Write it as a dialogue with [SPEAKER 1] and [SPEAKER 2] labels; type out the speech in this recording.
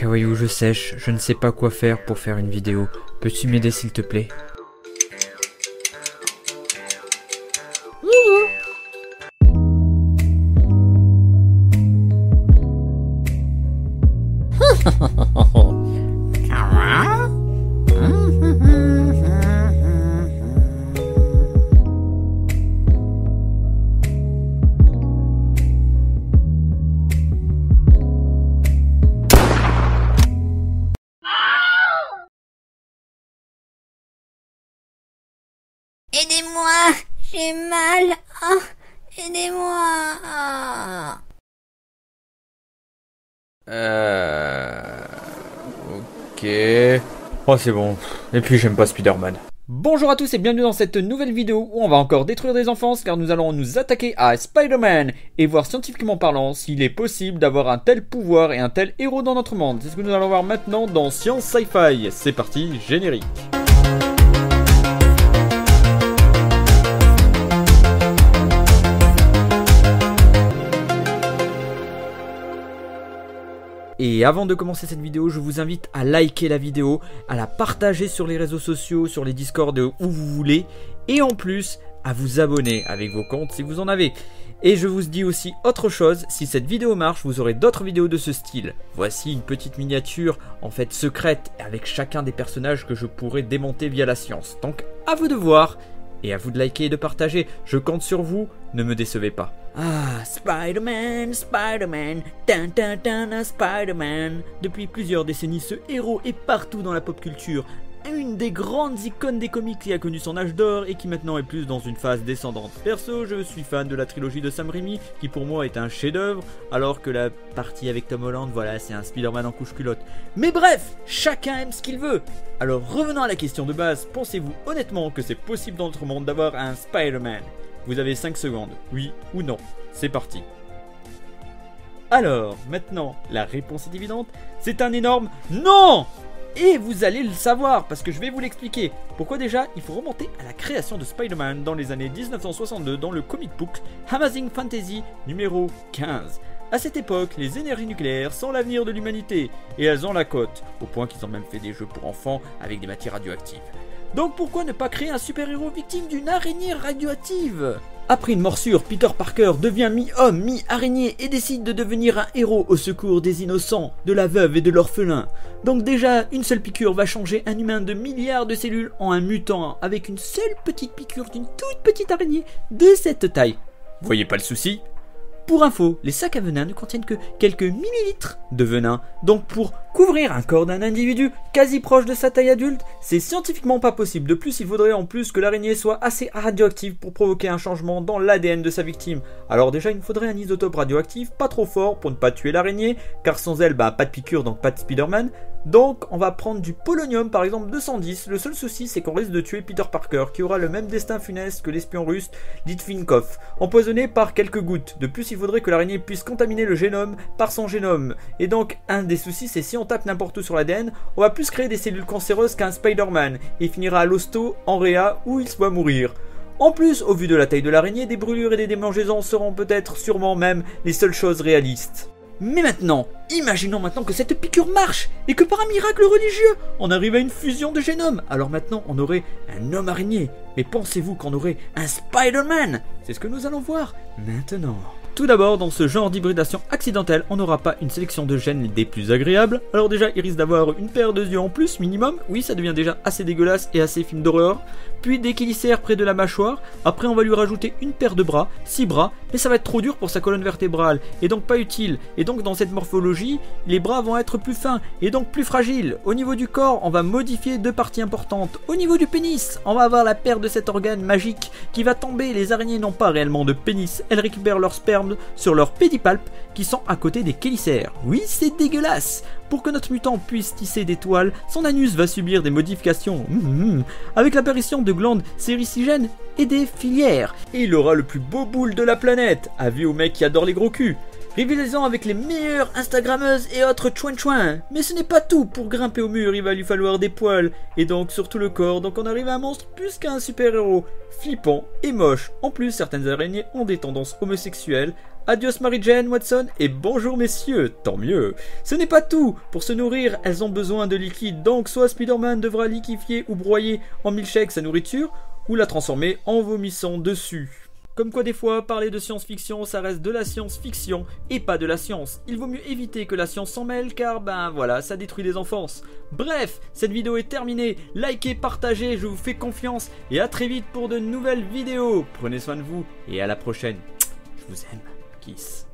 [SPEAKER 1] caoutchouc, je sèche, je ne sais pas quoi faire pour faire une vidéo. Peux-tu m'aider s'il te plaît?
[SPEAKER 2] Aidez-moi, j'ai mal. Oh, aidez-moi.
[SPEAKER 1] Ok... Oh c'est bon. Et puis j'aime pas Spider-Man. Bonjour à tous et bienvenue dans cette nouvelle vidéo où on va encore détruire des enfances car nous allons nous attaquer à Spider-Man et voir scientifiquement parlant s'il est possible d'avoir un tel pouvoir et un tel héros dans notre monde. C'est ce que nous allons voir maintenant dans Science Sci-Fi. C'est parti, générique. Et avant de commencer cette vidéo, je vous invite à liker la vidéo, à la partager sur les réseaux sociaux, sur les Discord, où vous voulez, et en plus, à vous abonner avec vos comptes si vous en avez. Et je vous dis aussi autre chose, si cette vidéo marche, vous aurez d'autres vidéos de ce style. Voici une petite miniature, en fait secrète, avec chacun des personnages que je pourrais démonter via la science. Donc, à vous de voir. Et à vous de liker et de partager, je compte sur vous, ne me décevez pas. Ah, Spider-Man, Spider-Man, tan tan tan, Spider-Man. Depuis plusieurs décennies, ce héros est partout dans la pop culture. Une des grandes icônes des comics qui a connu son âge d'or et qui maintenant est plus dans une phase descendante. Perso, je suis fan de la trilogie de Sam Raimi, qui pour moi est un chef-d'œuvre, alors que la partie avec Tom Holland, voilà, c'est un Spider-Man en couche-culotte. Mais bref, chacun aime ce qu'il veut. Alors revenons à la question de base, pensez-vous honnêtement que c'est possible dans notre monde d'avoir un Spider-Man? Vous avez 5 secondes, oui ou non, c'est parti. Alors, maintenant, la réponse est évidente, c'est un énorme NON! Et vous allez le savoir, parce que je vais vous l'expliquer. Pourquoi déjà? Il faut remonter à la création de Spider-Man dans les années 1962 dans le comic book Amazing Fantasy numéro 15. A cette époque, les énergies nucléaires sont l'avenir de l'humanité, et elles ont la cote, au point qu'ils ont même fait des jeux pour enfants avec des matières radioactives. Donc pourquoi ne pas créer un super-héros victime d'une araignée radioactive? Après une morsure, Peter Parker devient mi-homme, mi-araignée et décide de devenir un héros au secours des innocents, de la veuve et de l'orphelin. Donc déjà, une seule piqûre va changer un humain de milliards de cellules en un mutant avec une seule petite piqûre d'une toute petite araignée de cette taille. Voyez pas le souci? Pour info, les sacs à venin ne contiennent que quelques millilitres de venin, donc pour couvrir un corps d'un individu quasi proche de sa taille adulte, c'est scientifiquement pas possible. De plus, il faudrait en plus que l'araignée soit assez radioactive pour provoquer un changement dans l'ADN de sa victime. Alors déjà, il nous faudrait un isotope radioactif pas trop fort pour ne pas tuer l'araignée, car sans elle, pas de piqûre, donc pas de Spider-Man. Donc on va prendre du polonium par exemple 210, le seul souci c'est qu'on risque de tuer Peter Parker qui aura le même destin funeste que l'espion russe Litvinkov, empoisonné par quelques gouttes. De plus il faudrait que l'araignée puisse contaminer le génome par son génome. Et donc un des soucis c'est si on tape n'importe où sur l'ADN, on va plus créer des cellules cancéreuses qu'un Spider-Man et finira à l'hosto, en réa ou il se voit mourir. En plus, au vu de la taille de l'araignée, des brûlures et des démangeaisons seront peut-être, sûrement même, les seules choses réalistes. Mais maintenant, imaginons maintenant que cette piqûre marche et que par un miracle religieux, on arrive à une fusion de génomes. Alors maintenant, on aurait un homme araignée. Mais pensez-vous qu'on aurait un Spider-Man? C'est ce que nous allons voir maintenant. Tout d'abord, dans ce genre d'hybridation accidentelle, on n'aura pas une sélection de gènes des plus agréables. Alors déjà, il risque d'avoir une paire de yeux en plus, minimum. Oui, ça devient déjà assez dégueulasse et assez film d'horreur. Puis des chélicères près de la mâchoire. Après, on va lui rajouter une paire de bras, 6 bras. Mais ça va être trop dur pour sa colonne vertébrale, et donc pas utile. Et donc dans cette morphologie, les bras vont être plus fins, et donc plus fragiles. Au niveau du corps, on va modifier 2 parties importantes. Au niveau du pénis, on va avoir la paire de cet organe magique qui va tomber. Les araignées n'ont pas réellement de pénis, elles récupèrent leur sperme sur leurs pédipalpes qui sont à côté des chélicères. Oui, c'est dégueulasse. Pour que notre mutant puisse tisser des toiles, son anus va subir des modifications avec l'apparition de glandes séricigènes et des filières. Et il aura le plus beau boule de la planète, avis aux mecs qui adorent les gros culs. Rivalisant avec les meilleures Instagrammeuses et autres chouin-chouin. Mais ce n'est pas tout, pour grimper au mur il va lui falloir des poils, et donc sur tout le corps, donc on arrive à un monstre plus qu'un super-héros. Flippant et moche. En plus, certaines araignées ont des tendances homosexuelles, Adios Mary-Jane Watson et bonjour messieurs, tant mieux. Ce n'est pas tout, pour se nourrir, elles ont besoin de liquide, donc soit Spider-Man devra liquéfier ou broyer en milkshake sa nourriture, ou la transformer en vomissant dessus. Comme quoi des fois, parler de science-fiction, ça reste de la science-fiction et pas de la science. Il vaut mieux éviter que la science s'en mêle car ben voilà, ça détruit les enfances. Bref, cette vidéo est terminée. Likez, partagez, je vous fais confiance et à très vite pour de nouvelles vidéos. Prenez soin de vous et à la prochaine. Je vous aime. Kiss.